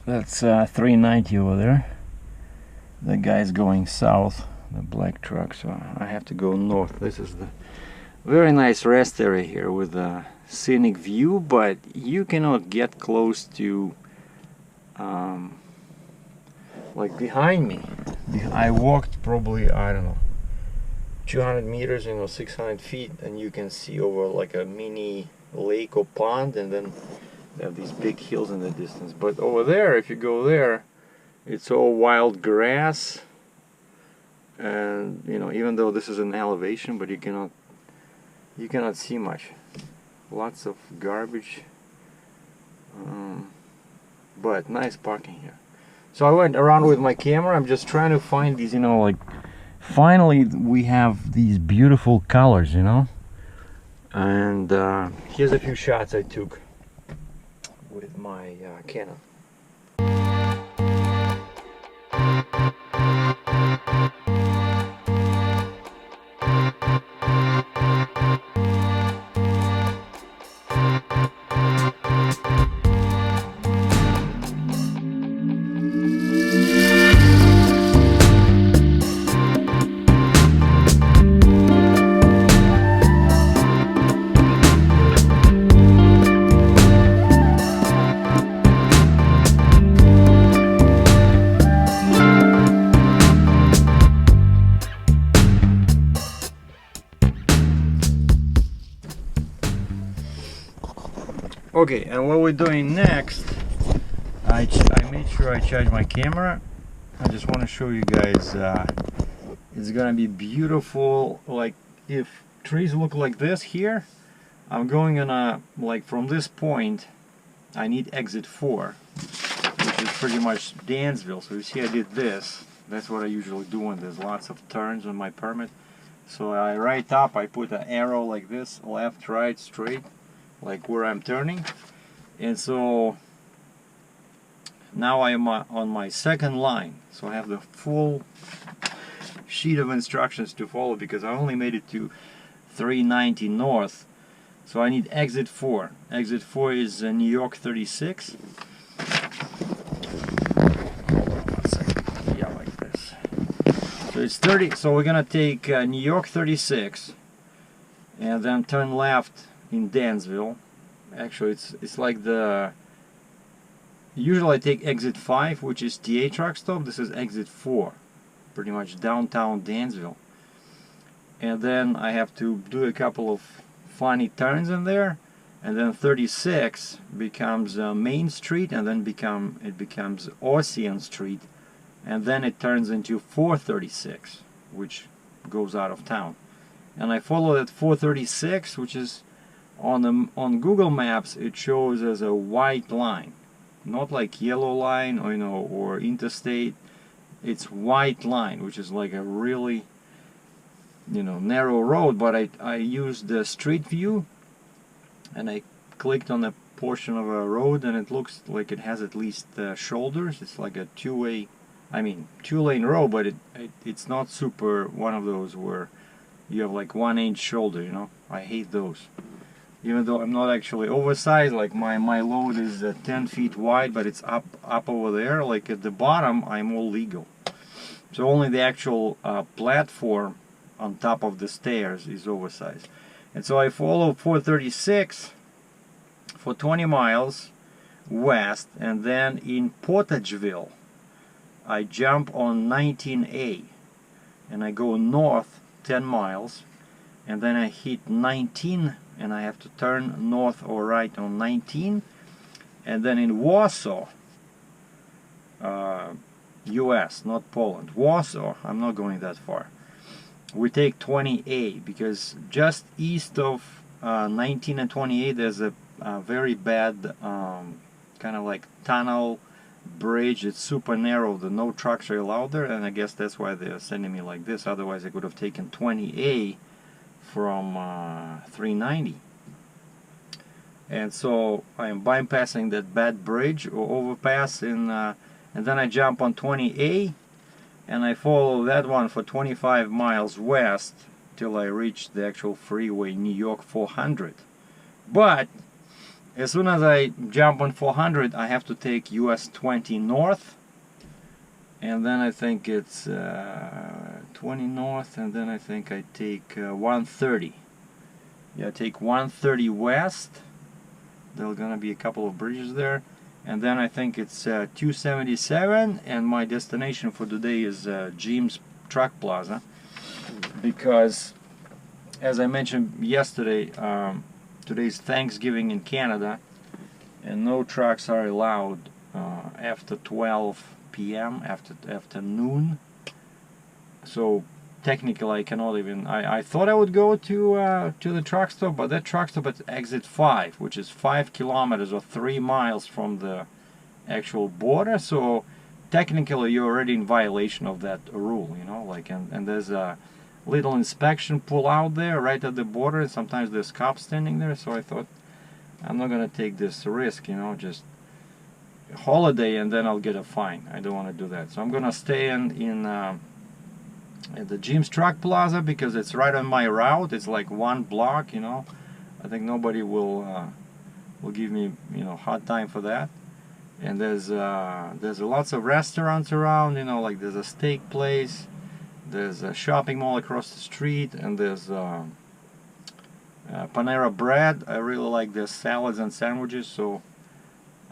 That's 390 over there. The guy's going south, the black truck, so I have to go north. This is the very nice rest area here with a scenic view, but you cannot get close to like behind me. I walked probably, I don't know, 200 meters, 600 feet, and you can see over like a mini lake or pond, and then they have these big hills in the distance. But over there, if you go there, it's all wild grass, and even though this is an elevation, but you cannot see much. Lots of garbage, but nice parking here. So I went around with my camera. I'm just trying to find these, like, finally we have these beautiful colors, and here's a few shots I took with my Canon. Okay, and what we're doing next, I made sure I charge my camera. I just want to show you guys, it's gonna be beautiful. Like, if trees look like this here, I'm going on a, like, from this point I need exit 4, which is pretty much Dansville. So you see I did this. That's what I usually do when there's lots of turns on my permit. So right up I put an arrow like this, left, right, straight, like where I'm turning. And so now I am on my second line, so I have the full sheet of instructions to follow, because I only made it to 390 north. So I need exit 4. Exit 4 is New York 36. Hold on 1 second. Yeah, like this. So it's 30. So we're gonna take New York 36 and then turn left in Dansville. Actually, it's like the, usually I take exit 5, which is TA truck stop. This is exit 4, pretty much downtown Dansville. And then I have to do a couple of funny turns in there, and then 36 becomes Main Street, and then it becomes Ocean Street, and then it turns into 436, which goes out of town. And I follow that 436, which is on Google Maps, it shows as a white line, not like yellow line or or interstate. It's white line, which is like a really narrow road. But I used the street view, and I clicked on a portion of a road, and it looks like it has at least shoulders. It's like a two-lane road, but it's not super one of those where you have like 1 inch shoulder. I hate those. Even though I'm not actually oversized, like my load is 10 feet wide, but it's up over there. Like at the bottom, I'm all legal. So only the actual platform on top of the stairs is oversized. And so I follow 436 for 20 miles west, and then in Portageville, I jump on 19A, and I go north 10 miles, and then I hit 19, and I have to turn north or right on 19, and then in Warsaw, US, not Poland, Warsaw, I'm not going that far, we take 20A, because just east of 19 and 28 there's a very bad kind of like tunnel bridge. It's super narrow, no trucks are allowed there, and I guess that's why they're sending me like this. Otherwise I could have taken 20A from 390. And so I'm bypassing that bad bridge or overpass, and then I jump on 20A, and I follow that one for 25 miles west till I reach the actual freeway, New York 400. But as soon as I jump on 400, I have to take US 20 north, and then I think it's 20 north, and then I think I take 130. Yeah, take 130 west. There's gonna be a couple of bridges there, and then I think it's 277, and my destination for today is Jim's Truck Plaza, because as I mentioned yesterday, today's Thanksgiving in Canada, and no trucks are allowed after 12 p.m. after noon. So technically I cannot even. I thought I would go to the truck stop, but that truck stop at exit 5, which is 5 kilometers or 3 miles from the actual border. So technically you're already in violation of that rule, you know. Like, and there's a little inspection pull out there right at the border, and sometimes there's cops standing there. So I thought, I'm not gonna take this risk, you know, just holiday and then I'll get a fine. I don't want to do that. So I'm gonna stay in at the Jim's Truck Plaza, because it's right on my route. It's like 1 block, you know. I think nobody will give me, you know, hard time for that. And there's lots of restaurants around, you know, like there's a steak place, there's a shopping mall across the street, and there's Panera Bread. I really like their salads and sandwiches, so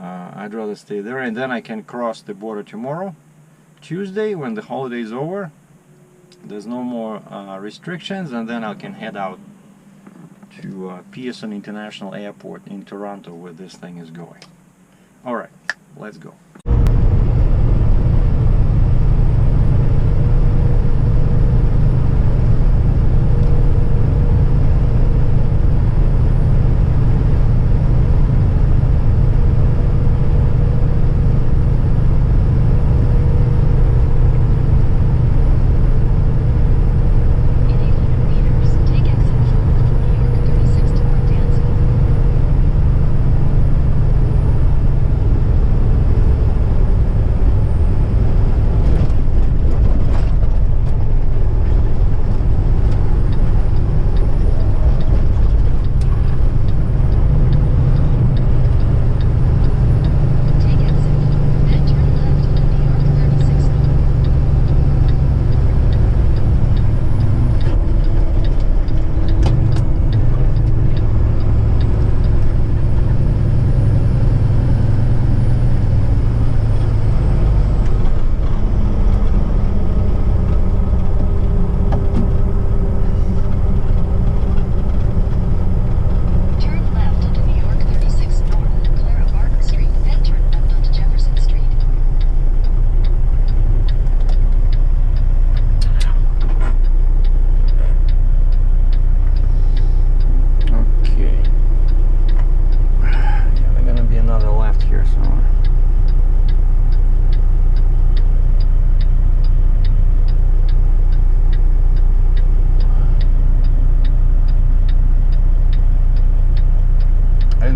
I'd rather stay there. And then I can cross the border tomorrow, Tuesday, when the holiday is over. There's no more restrictions, and then I can head out to Pearson International Airport in Toronto, where this thing is going. Alright, let's go.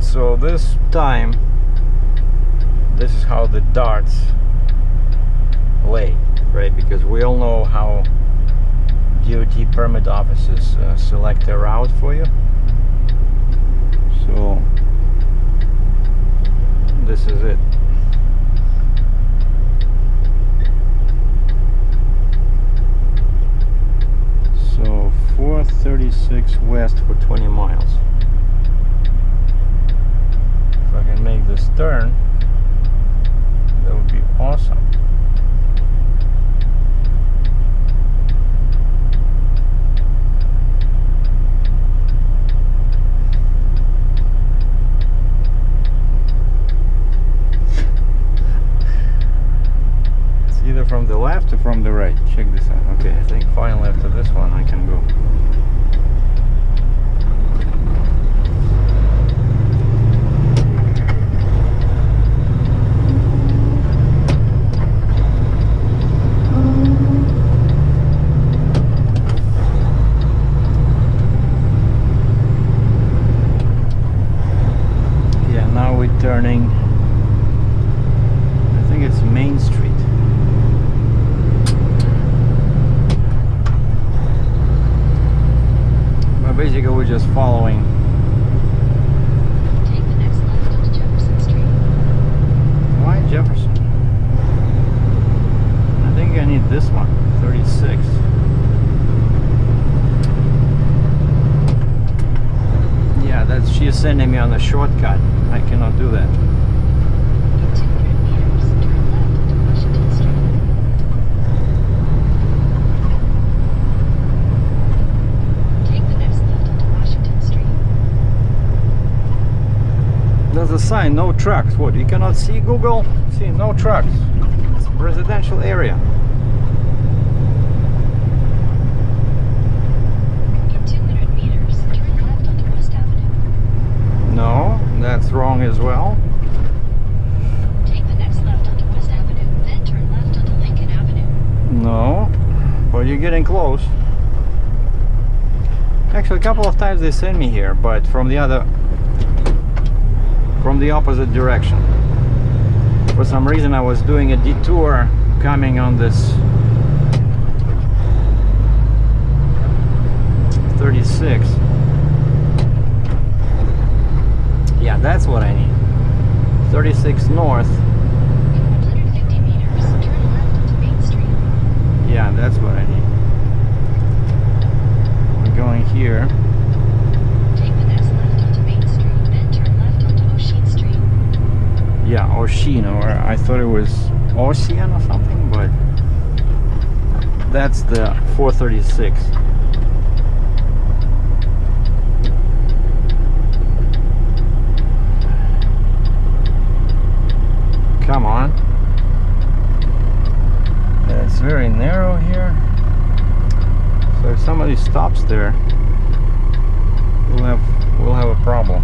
So this time, this is how the darts lay, right? Because we all know how DOT permit offices select a route for you. So this is it. So 436 west for 20 miles. If I can make this turn, that would be awesome. It's either from the left or from the right. Check this out. Okay, I think finally after this one I can go. Turning, I think it's Main Street. But basically we're just following. Take the next left sending me on a shortcut. I cannot do that. In 200 meters, turn left onto Washington Street. Take the next left onto Washington Street. There's a sign, no trucks. What, you cannot see, Google? See, no trucks. It's a residential area. In 200 meters, turn left onto West Avenue. No, that's wrong as well. Take the next left onto West Avenue, then turn left onto Lincoln Avenue. No, but you're getting close. Actually, a couple of times they sent me here, but from the opposite direction. For some reason I was doing a detour coming on this 36. Yeah, that's what I need. 36 north. In 150 meters, turn left onto Main Street. Yeah, that's what I need. We're going here. Take the next left onto Main Street, then turn left onto Ocean Street. Yeah, Ocean, or I thought it was Ocean or something, but that's the 436. Come on. It's very narrow here. So if somebody stops there, we'll have a problem.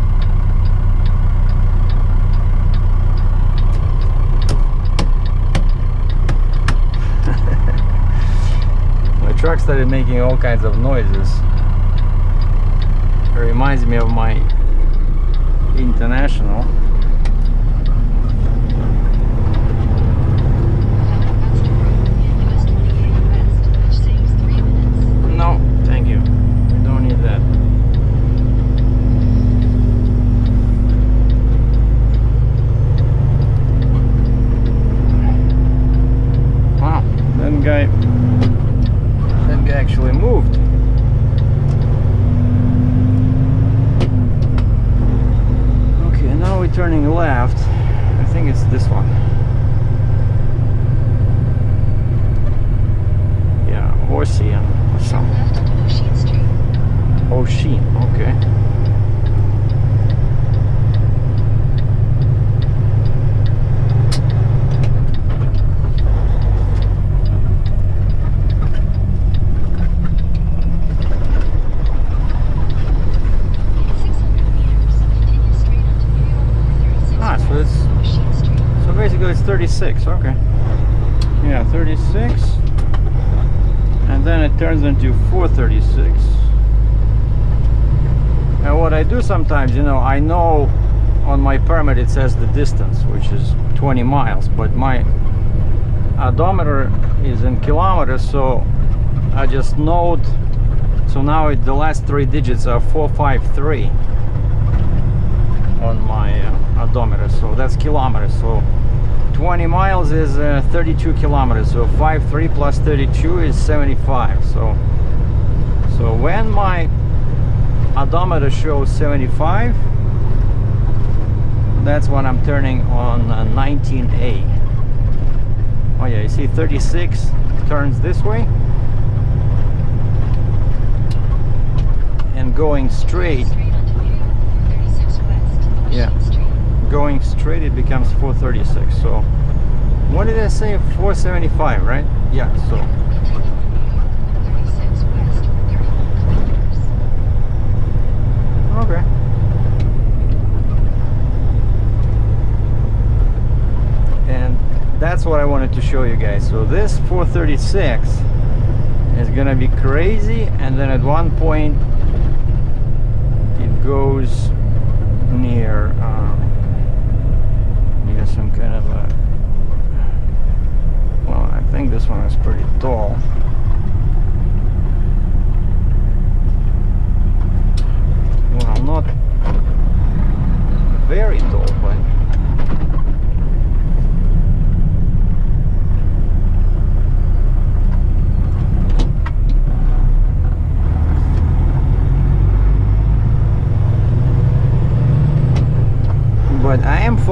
The truck started making all kinds of noises. It reminds me of my International. US 28 West, which saves 3 minutes. No, thank you. We don't need that. Wow, that guy actually moved. Okay, now we're turning left. I think it's this one. Yeah, Ocean or Turn something. left onto Ocean Street. Ocean, okay. In 600 meters, continue straight onto New York 436 Ah, so West, it's- Ocean Street. So basically it's 36, okay. Yeah, 36. And then it turns into 436. And what I do sometimes, you know, I know on my permit it says the distance, which is 20 miles, but my odometer is in kilometers, so I just note. So now the last 3 digits are 453 on my odometer, so that's kilometers. So 20 miles is 32 kilometers, so 53 plus 32 is 75. So when my odometer shows 75, that's when I'm turning on 19A. Oh yeah, you see 36 turns this way, and going straight, Straight onto New York 436 West, Ocean Yeah. Street. going straight it becomes 436. So what did I say? 475, right? Yeah, so Continue on New York 436 West, 31 kilometers. okay. And that's what I wanted to show you guys. So this 436 is gonna be crazy, and then at one point it goes near some kind of a, well, I think this one is pretty tall. Well, not very tall, but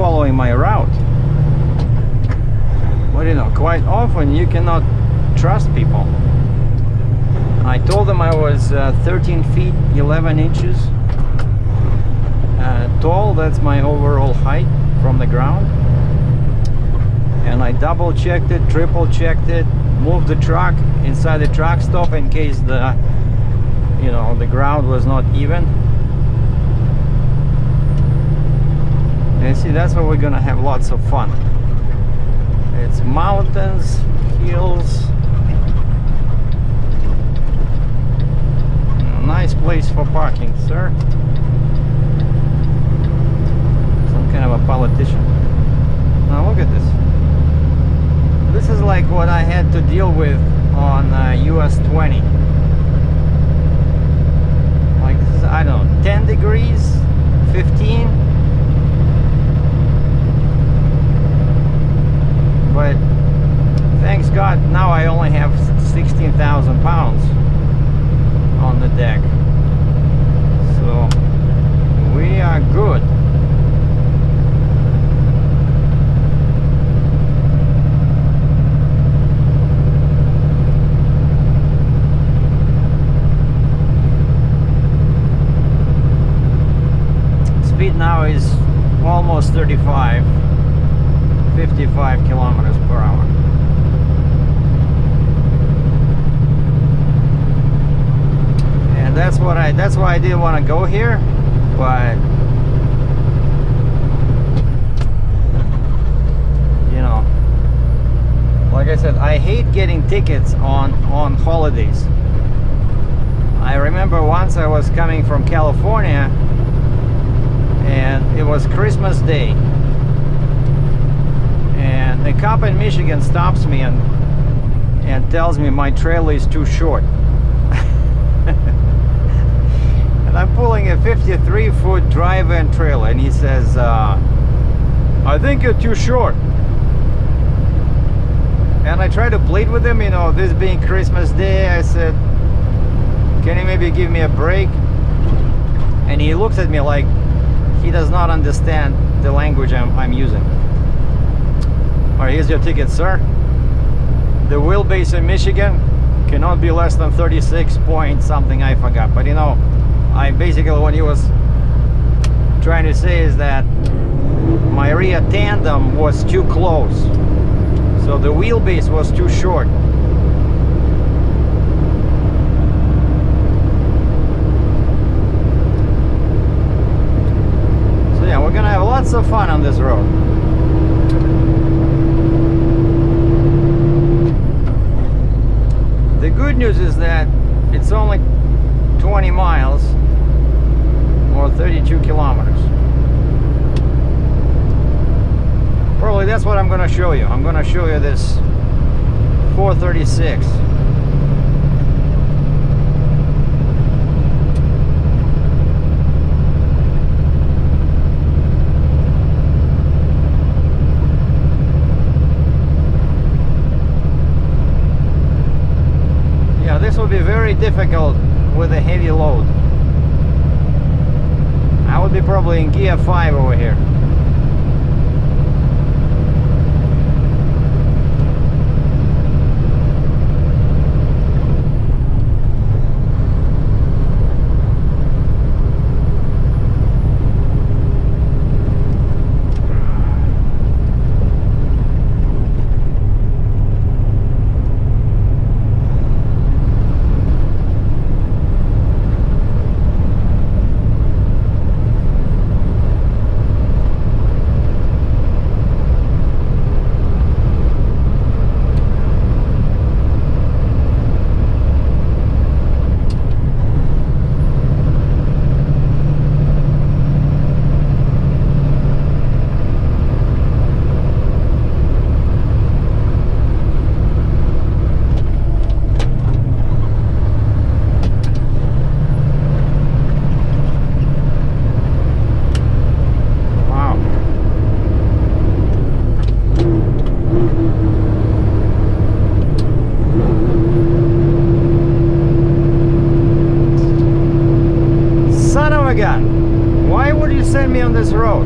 following my route. But you know, quite often you cannot trust people. I told them I was 13 feet 11 inches tall. That's my overall height from the ground. And I double checked it, triple checked it, moved the truck inside the truck stop in case the, you know, the ground was not even. And see, that's where we're gonna have lots of fun. It's mountains, hills. A nice place for parking, sir. Some kind of a politician. Now look at this. This is like what I had to deal with on US 20. Like this is, I don't know, 10 degrees, 15. But thanks God, now I only have 16,000 pounds on the deck. So we are good. Speed now is almost 35, 55 kilometers per hour. And that's why I didn't want to go here, but you know, like I said, I hate getting tickets on holidays. I remember once I was coming from California and it was Christmas Day, and a cop in Michigan stops me and tells me my trailer is too short. And I'm pulling a 53-foot drive-in trailer, and he says, I think you're too short. And I tried to plead with him, you know, this being Christmas Day. I said, can you maybe give me a break? And he looks at me like he does not understand the language I'm using. All right, here's your ticket, sir. The wheelbase in Michigan cannot be less than 36 point something, I forgot. But you know, basically what he was trying to say is that my rear tandem was too close. So the wheelbase was too short. So yeah, we're gonna have lots of fun on this road. The good news is that it's only 20 miles or 32 kilometers. Probably that's what I'm going to show you. I'm going to show you this 436. Yeah, this will be very difficult with a heavy load. I would be probably in gear 5 over here. Why would you send me on this road?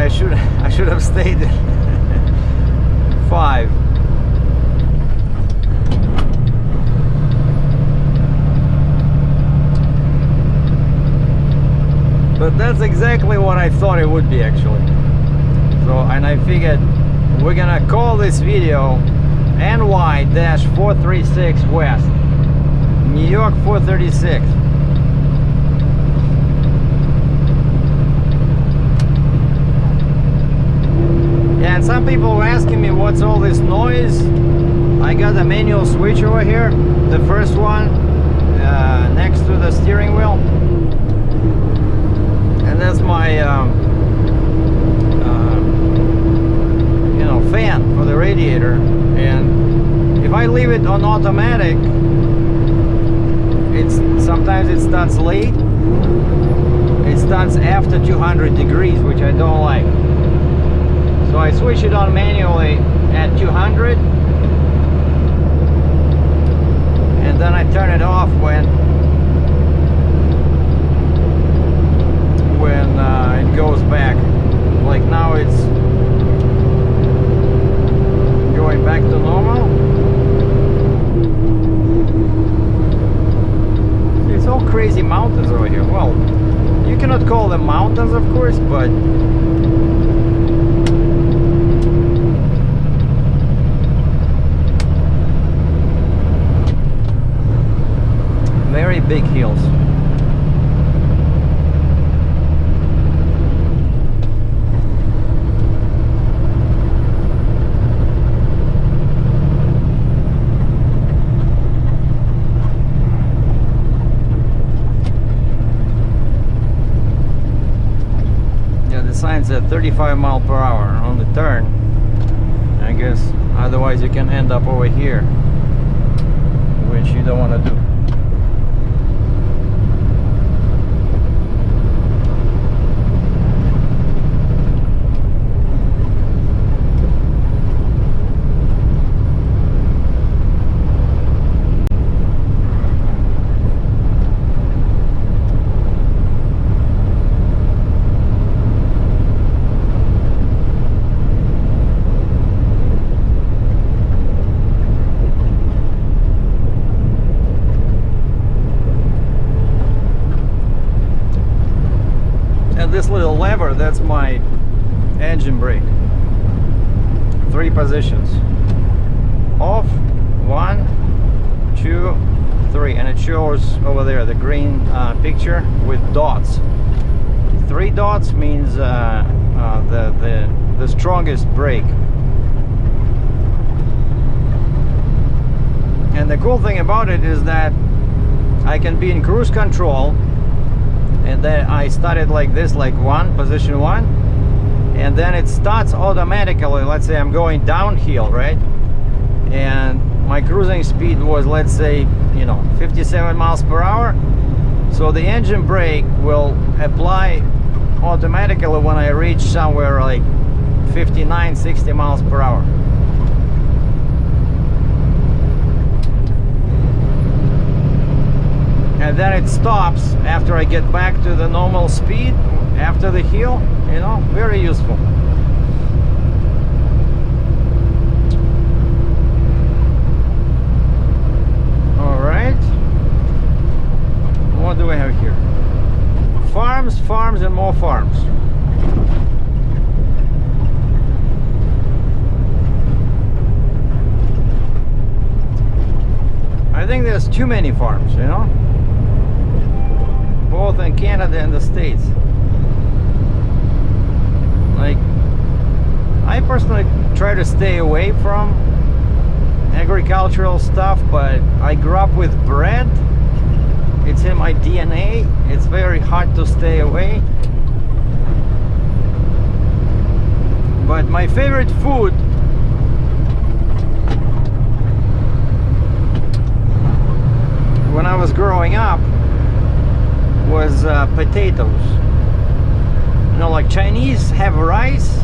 should have stayed 5. But that's exactly what I thought it would be, actually. So, and I figured we're gonna call this video NY-436 West, New York 436. Yeah, and some people were asking me what's all this noise. I got a manual switch over here, the first one, next to the steering wheel. And that's my you know, fan for the radiator. And if I leave it on automatic, sometimes it starts late. It starts after 200 degrees, which I don't like. So I switch it on manually at 200, and then I turn it off when it goes back. Like now it's going back to normal. It's all crazy mountains over here. Well, you cannot call them mountains, of course, but very big hills. Signs at 35 miles per hour on the turn. I guess otherwise you can end up over here, which you don't want to do. This little lever, that's my engine brake. 3 positions. Off, 1, 2, 3, and it shows over there the green picture with dots. 3 dots means the strongest brake. And the cool thing about it is that I can be in cruise control. And then I started like this, like 1, position 1, and then it starts automatically. Let's say I'm going downhill, right? And my cruising speed was, let's say, you know, 57 miles per hour. So the engine brake will apply automatically when I reach somewhere like 59, 60 miles per hour. And then it stops after I get back to the normal speed after the hill. You know, very useful. All right, what do we have here? Farms, farms, and more farms. I think there's too many farms, you know, both in Canada and the States. Like, I personally try to stay away from agricultural stuff, but I grew up with bread. It's in my DNA. It's very hard to stay away. But my favorite food when I was growing up was potatoes. You know, like Chinese have rice,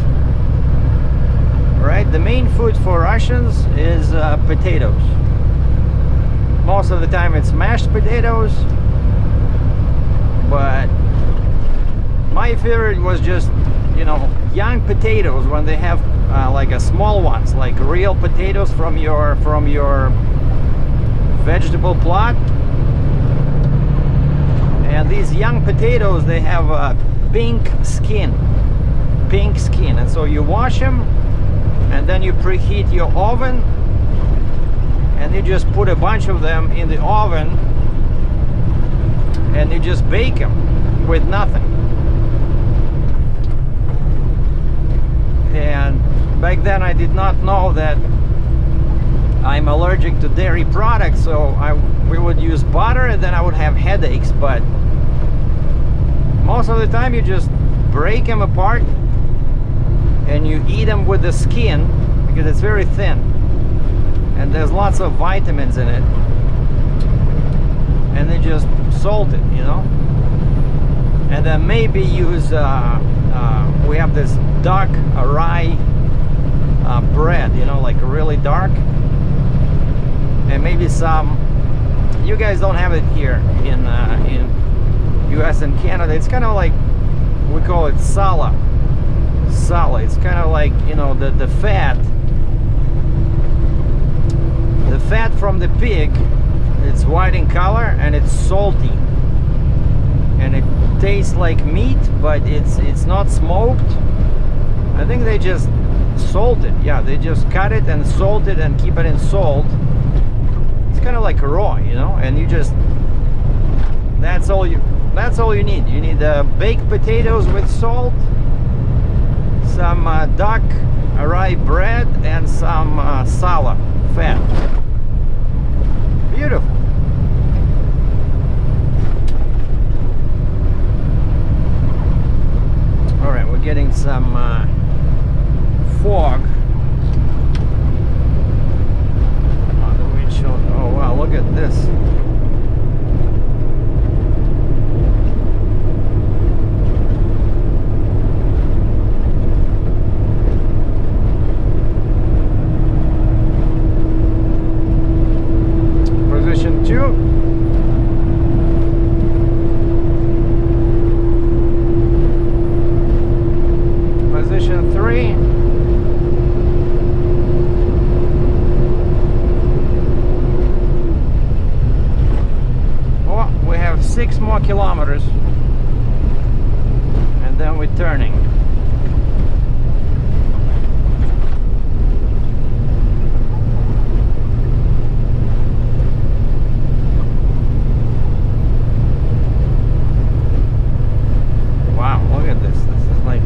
right? The main food for Russians is potatoes. Most of the time it's mashed potatoes, but my favorite was just you know, young potatoes, when they have like a small ones, like real potatoes from your vegetable plot. And these young potatoes, they have a pink skin, and so you wash them, and then you preheat your oven, and you just put a bunch of them in the oven, and you just bake them with nothing. And back then I did not know that I'm allergic to dairy products, so we would use butter, and then I would have headaches. But most of the time you just break them apart and you eat them with the skin, because it's very thin and there's lots of vitamins in it, and they just salt it, you know. And then maybe use we have this dark rye bread, you know, like really dark, and maybe some, you guys don't have it here in US and Canada. It's kind of like, we call it sala. It's kind of like, you know, the fat from the pig. It's white in color and it's salty, and it tastes like meat, but it's not smoked. I think they just salt it. Yeah, they just cut it and salt it and keep it in salt. It's kind of like raw, you know, and you just, that's all you need. You need baked potatoes with salt, some duck rye bread, and some sala fat. Beautiful. All right, we're getting some fog on the windshield. Oh wow, look at this. Position 2. Position 3. Oh, we have 6 more kilometers, and then we're turning. Wow, look at this. This is like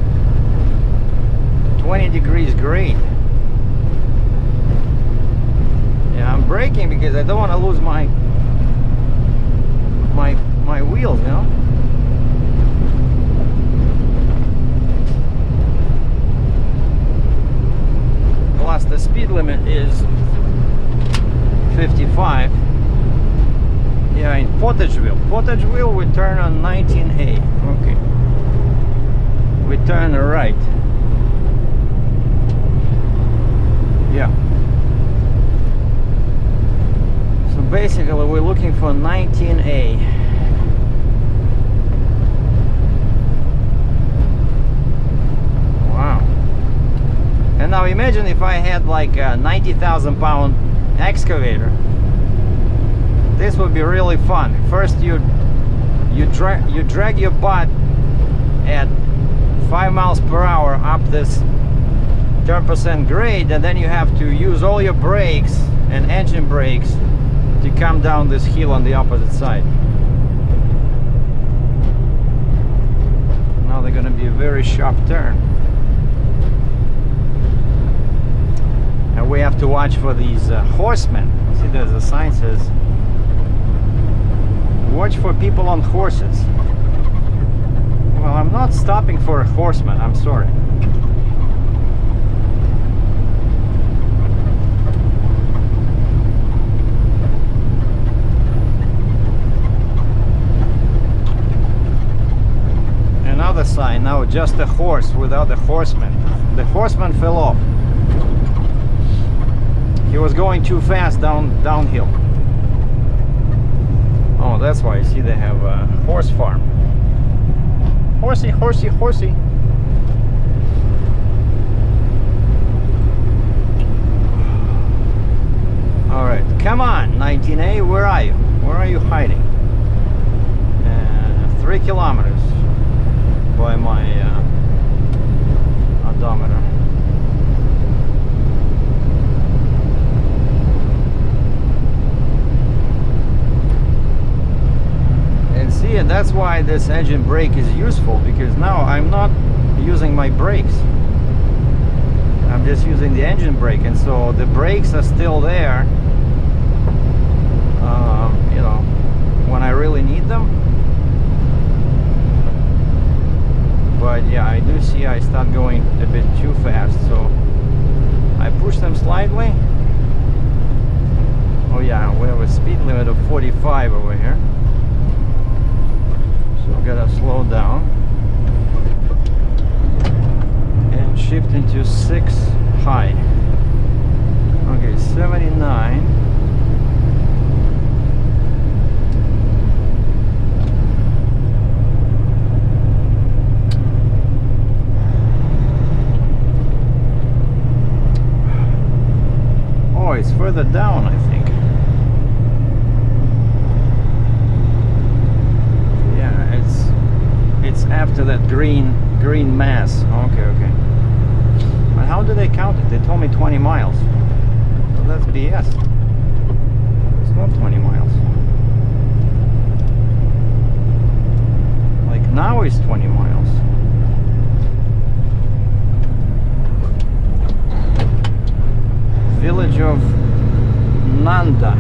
20 degrees grade. Yeah, I'm braking because I don't want to lose my wheels, you know. Plus the speed limit is 55. Yeah, in Portageville we turn on 19A. Okay, we turn right. Yeah. So basically we're looking for 19A. Wow. And now imagine if I had like a 90,000 pound excavator. This would be really fun. First you drag your butt at 5 miles per hour up this 10% grade, and then you have to use all your brakes and engine brakes to come down this hill on the opposite side. Now they're going to be a very sharp turn, and we have to watch for these horsemen. See, there's a sign says watch for people on horses. Well, I'm not stopping for a horseman, I'm sorry. Another sign now, just a horse without a horseman. The horseman fell off. He was going too fast downhill. Oh, that's why. See, they have a horse farm. Horsey, horsey, horsey. Alright, come on, 19A, where are you? Where are you hiding? 3 kilometers by my odometer. And see, and that's why this engine brake is useful, because now I'm not using my brakes. I'm just using the engine brake, and so the brakes are still there, you know, when I really need them. But yeah, I do see I start going a bit too fast, so I push them slightly. Oh yeah, we have a speed limit of 45 over here, so we gotta slow down and shift into 6 high. Okay, 79. Oh, it's further down, I think. Yeah, it's after that green mass. Okay. But how do they count it? They told me 20 miles. So that's BS. It's not 20 miles. Like now it's 20 miles. Village of Nanda.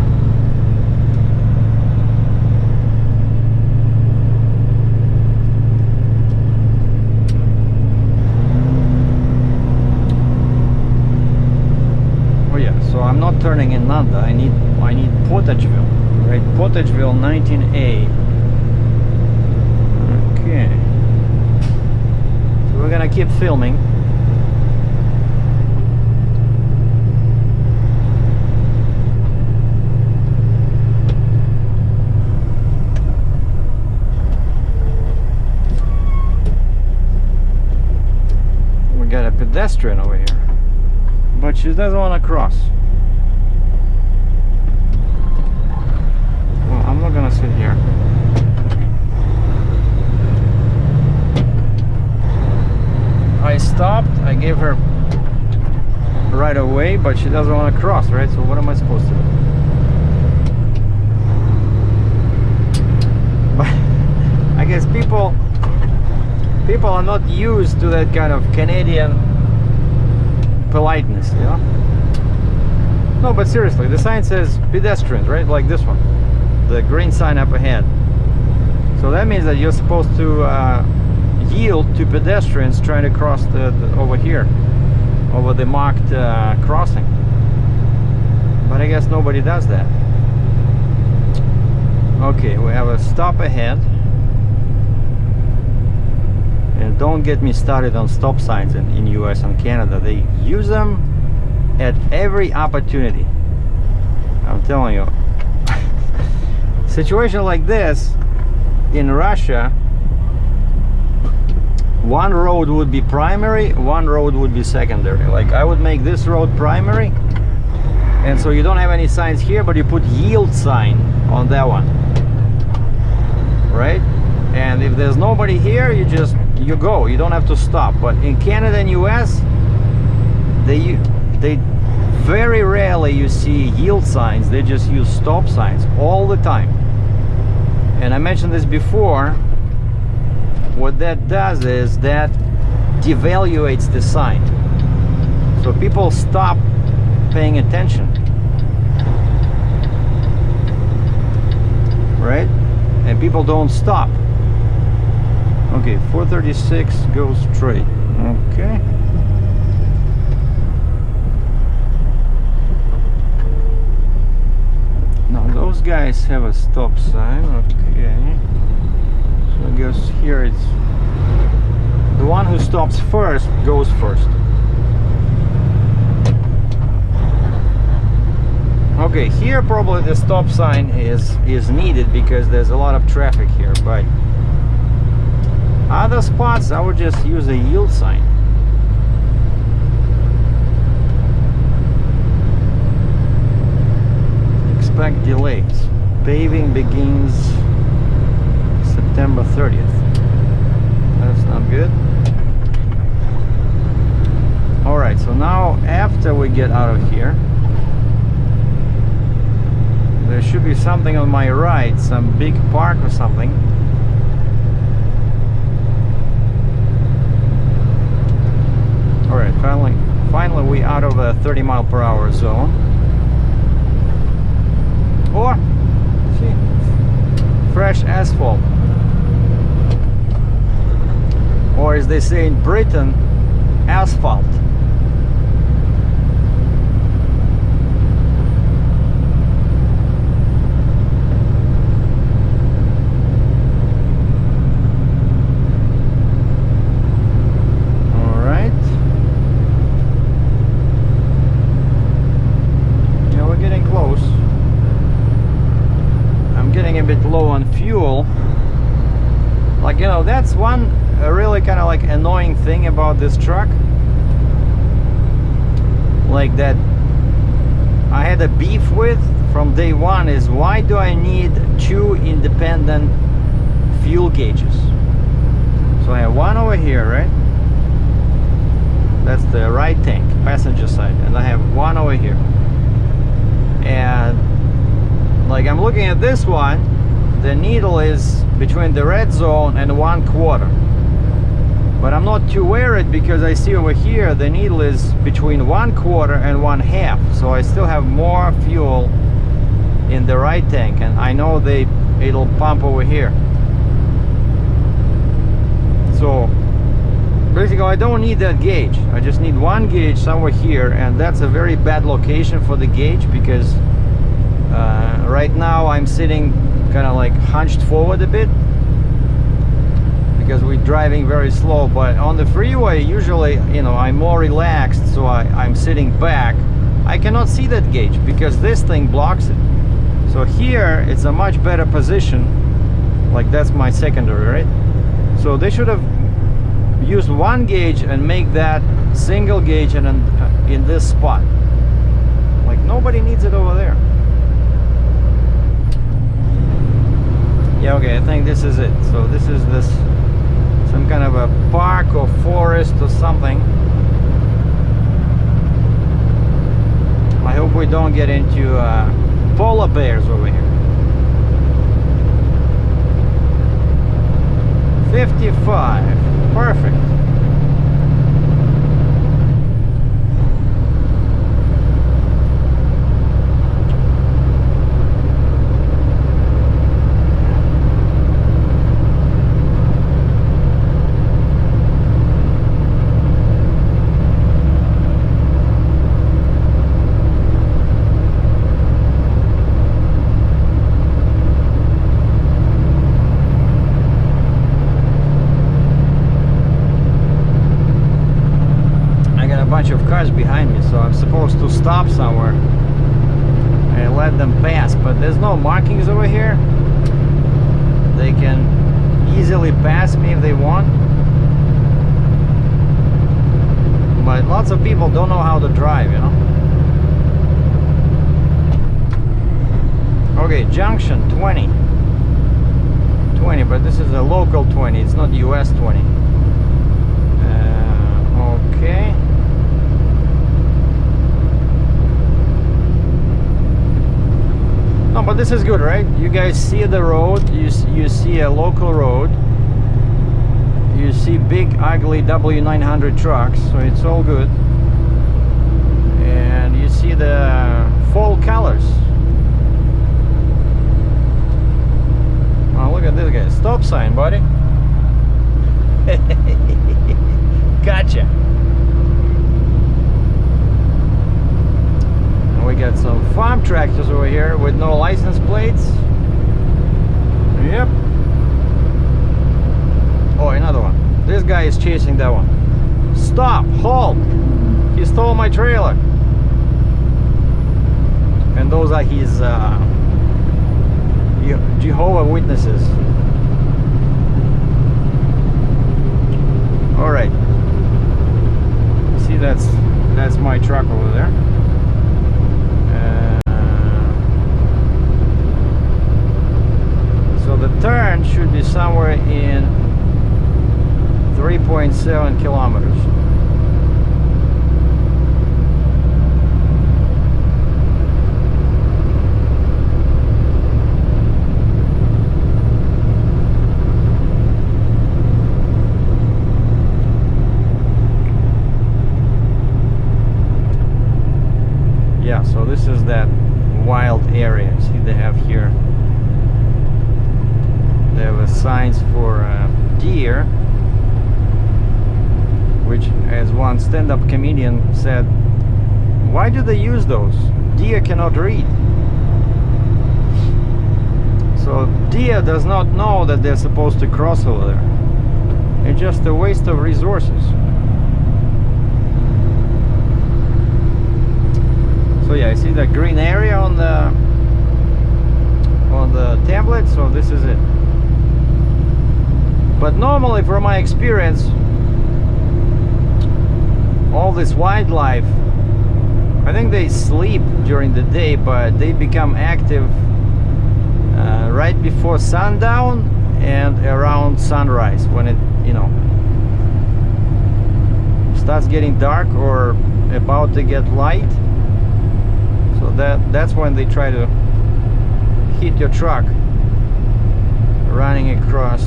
Oh yeah, so I'm not turning in Nanda. I need Portageville, right? Portageville 19A. Okay. So we're gonna keep filming. Got a pedestrian over here, but she doesn't want to cross. Well, I'm not gonna sit here. I stopped, I gave her right away, but she doesn't want to cross, right? So what am I supposed to do? But I guess people are not used to that kind of Canadian politeness, you know? No, but seriously, the sign says pedestrians, right? Like this one, the green sign up ahead. So that means that you're supposed to yield to pedestrians trying to cross the over here, over the marked crossing. But I guess nobody does that. Okay, we have a stop ahead. And don't get me started on stop signs in US and Canada. They use them at every opportunity. I'm telling you. Situation like this in Russia, one road would be primary, one road would be secondary. Like I would make this road primary, and so you don't have any signs here, but you put yield sign on that one, right? And if there's nobody here, you go, you don't have to stop. But in Canada and US, they very rarely you see yield signs. They just use stop signs all the time. And I mentioned this before. What that does is that devaluates the sign, so people stop paying attention, right? And people don't stop. Okay, 436 goes straight. Okay. Now those guys have a stop sign. Okay. So I guess here it's the one who stops first goes first. Okay, here probably the stop sign is needed because there's a lot of traffic here, but other spots I would just use a yield sign. expect delays. Paving begins September 30th. That's not good. Alright, so now after we get out of here, there should be something on my right, some big park or something. Alright, finally we out of a 30-mile-per-hour zone. Or, see, fresh asphalt. Or as they say in Britain, asphalt. Low on fuel. Like, you know, that's one really kind of like annoying thing about this truck, like that I had a beef with from day one, is why do I need two independent fuel gauges? So I have one over here, right? That's the right tank, passenger side, and I have one over here. And like I'm looking at this one, the needle is between the red zone and 1/4, but I'm not too worried because I see over here the needle is between 1/4 and 1/2, so I still have more fuel in the right tank, and I know it'll pump over here. So basically I don't need that gauge, I just need one gauge somewhere here, and that's a very bad location for the gauge because right now I'm sitting kind of like hunched forward a bit because we're driving very slow, but on the freeway usually, you know, I'm more relaxed, so I'm sitting back. I cannot see that gauge because this thing blocks it. So here it's a much better position, like that's my secondary, right? So they should have used one gauge and make that single gauge and in this spot. Like nobody needs it over there. Yeah, okay, I think this is it. So this is some kind of a park or forest or something. I hope we don't get into polar bears over here. 55, perfect. Of cars behind me, so I'm supposed to stop somewhere and let them pass, but there's no markings over here. They can easily pass me if they want, but lots of people don't know how to drive, you know. Okay, junction 20, but this is a local 20, it's not US 20. Okay. No, but this is good, right? You guys see the road, you see a local road, you see big ugly W900 trucks, so it's all good, and you see the fall colors. Oh, look at this guy, stop sign, buddy. Gotcha. We got some farm tractors over here with no license plates. Yep. Oh, another one. This guy is chasing that one. Stop! Halt! He stole my trailer. And those are his Jehovah's Witnesses. All right. See, that's my truck over there. somewhere in 3.7 kilometers. Yeah, so this is that wild area. See, they have here, they have signs for deer, which, as one stand-up comedian said, why do they use those? Deer cannot read. So deer does not know that they're supposed to cross over there. It's just a waste of resources. So yeah, I see the green area on the tablet, so this is it. But normally, from my experience, all this wildlife, I think they sleep during the day, but they become active right before sundown and around sunrise, when it, you know, starts getting dark or about to get light. So that's when they try to hit your truck running across,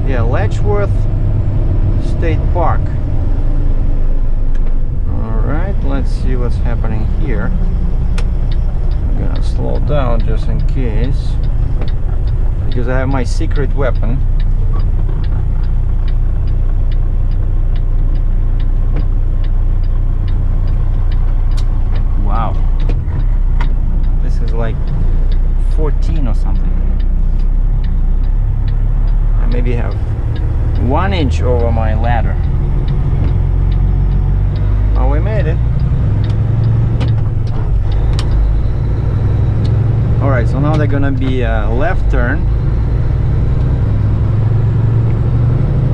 yeah, Letchworth State Park. Alright, let's see what's happening here. I'm gonna slow down just in case, because I have my secret weapon. Wow, this is like 14 or something. I maybe have 1 inch over my ladder. Oh, we made it. Alright, so now they're gonna be a left turn.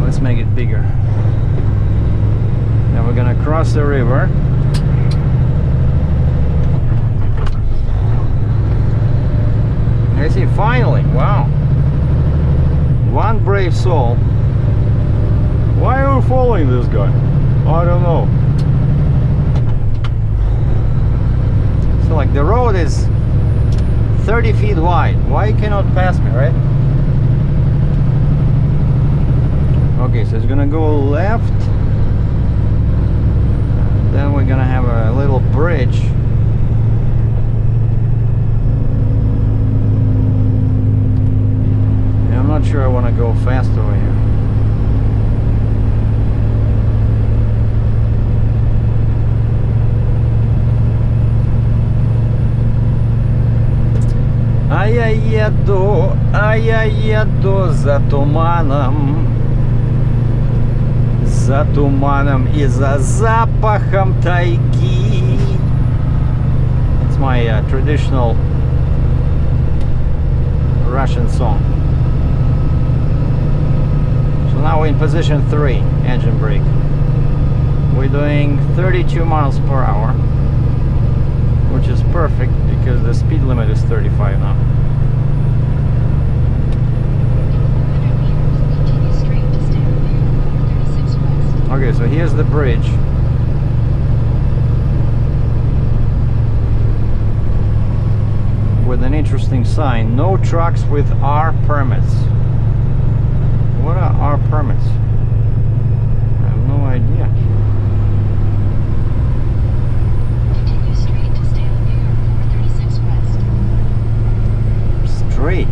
Let's make it bigger. Now we're gonna cross the river. I see, finally, wow. One brave soul. Why are we following this guy? I don't know. So like the road is 30 feet wide. Why you cannot pass me, right? Okay, so it's gonna go left. Then we're gonna have a little bridge. I'm not sure I want to go fast over here. А я еду за туманом и за запахом тайги. It's my traditional Russian song. Now we're in position 3, engine brake. We're doing 32 miles per hour, which is perfect because the speed limit is 35 now. Okay, so here's the bridge. With an interesting sign, no trucks with R permits. What are our permits? I have no idea. Continue straight to stay on New York 436 West. Straight?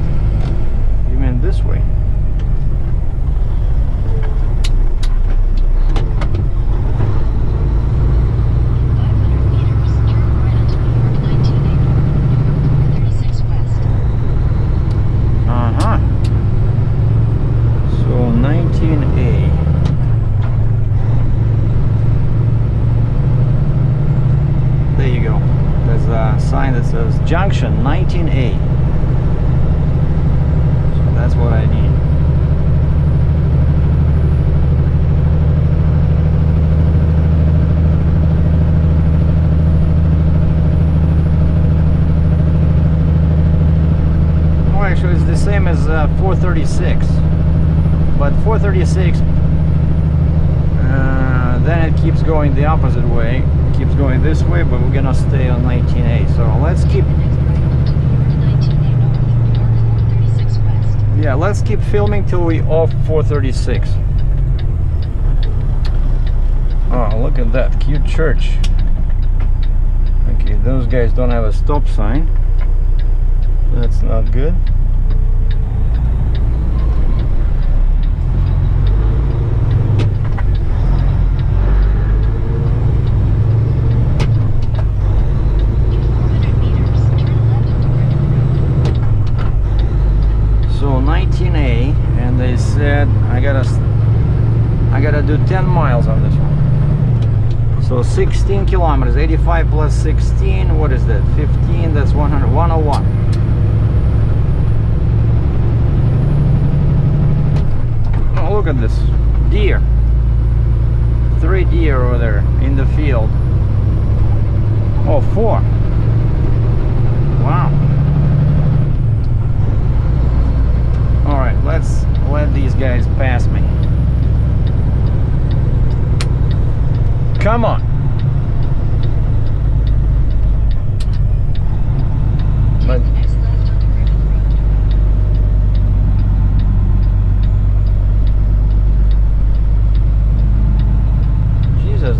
You mean this way? Sign that says junction 19A. So that's what I need. Oh, actually it's the same as 436, but 436 then it keeps going the opposite way. It keeps going this way, but we're gonna stay on 19A. So let's keep, yeah, let's keep filming till we off 436. Oh, look at that cute church. Okay, those guys don't have a stop sign. That's not good. So 19A, and they said I gotta do 10 miles on this one. So 16 kilometers, 85 plus 16, what is that? 15, that's 100, 101. Oh, look at this, deer. 3 deer over there in the field. Oh, 4. Wow. All right, let's let these guys pass me. Come on. But Jesus,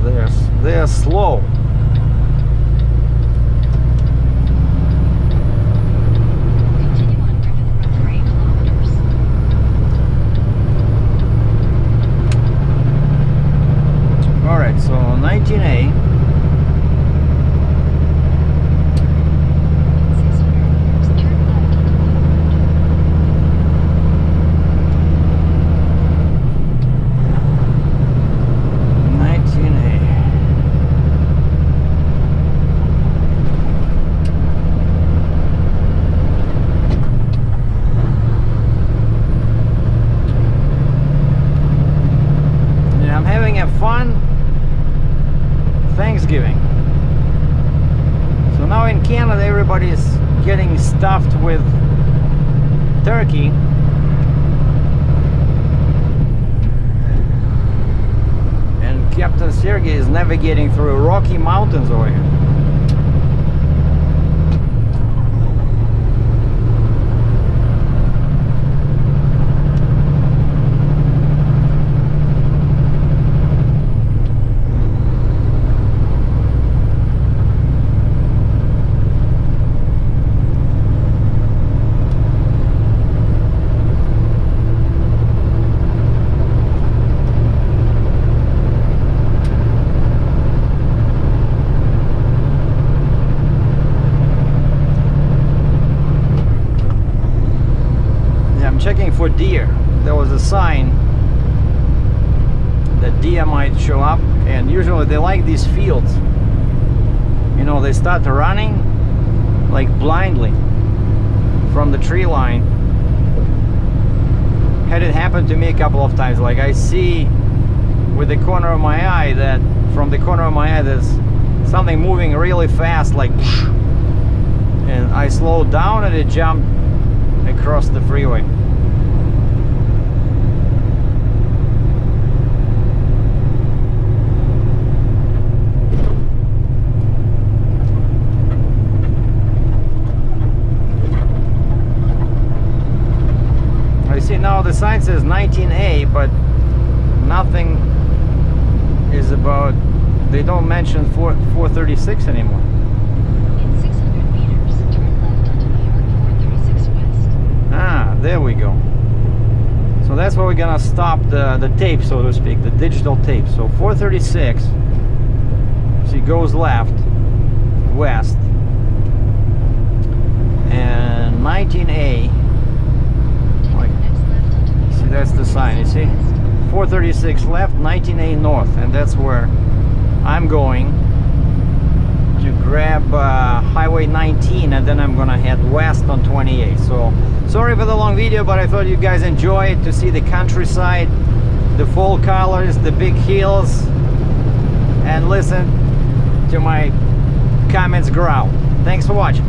they're slow. Alright, so 19A. Yeah, I'm having a fun Thanksgiving. So now in Canada everybody's getting stuffed with turkey. And Captain Sergei is navigating through rocky mountains over here. Checking for deer. There was a sign that deer might show up, and usually they like these fields. You know, they start running like blindly from the tree line. Had it happened to me a couple of times. Like I see with the corner of my eye that from the corner of my eye there's something moving really fast, like, and I slowed down and it jumped across the freeway. See, now the sign says 19A, but nothing is about, they don't mention 436 anymore. In 600 meters, turn left onto NY-436 west. Ah, there we go. So that's where we're gonna stop the tape, so to speak, the digital tape. So 436, she goes left, west, and 19A. That's the sign, you see? 436 left, 19A north, and that's where I'm going to grab Highway 19, and then I'm gonna head west on 28. So sorry for the long video, but I thought you guys enjoy it, to see the countryside, the fall colors, the big hills, and listen to my comments growl. Thanks for watching.